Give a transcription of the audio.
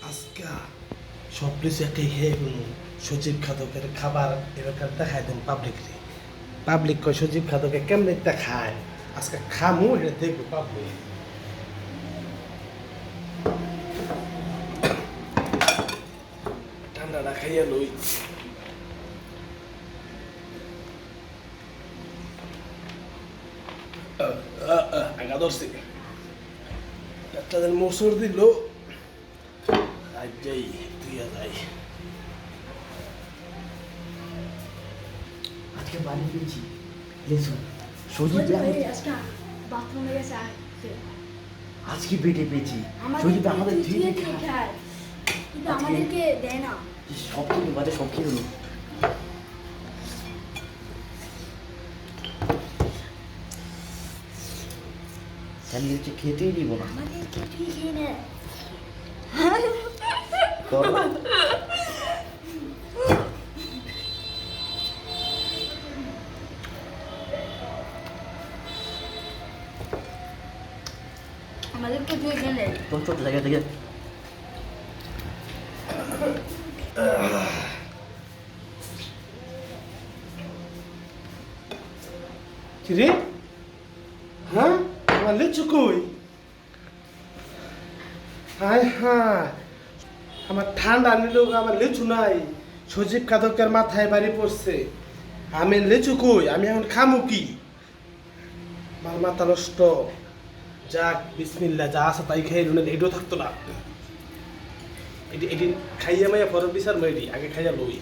আজকে সব কিছু একটা খেয়ে ফেলুন। সজীব খাদকের খাবার এরকম দেখায় দেন পাবলিকরে। পাবলিক কয় সজীব খাদকে কেমনে একটা খায়, আজকে খামু এটা দেখবো পাবলিক। ঠান্ডাটা খাইয়া লই। আগা ধরছি একটা দিন মোসর দিল আজ যাই তুইয়া যাই। আজকে বাড়ি পেয়েছি লেসু সজীব বাথরুমে গেছে আজকে পেটে পেয়েছি সজীব আমাদের ধুয়ে খায় কিন্তু আমাদেরকে দেয় না। সব কিছু বাজে সব খেয়ে হলো স্যান্ডউইচ হচ্ছে খেতেই দিব না আমাদের কিছুই খেয়ে নেয়। করো। আমাদেরকে দিয়ে খেয়ে নেয়। তোর ছোট জায়গা থেকে কিরে হ্যাঁ আমার লিচু কই? হায় হায় আমার ঠান্ডা নিল, আমার লিচু নাই। সজীব খাদকের মাথায় বাড়ি পড়ছে, আমি লিচু কই? আমি এখন খামু কি? আমার মাথা নষ্ট। যাক বিসমিল্লা, যা আছে তাই খাই রুনে এটাও থাকতো না। এটি এটি খাইয়া মাইয়া পরের বিচার মেরি, আগে খাইয়া লই।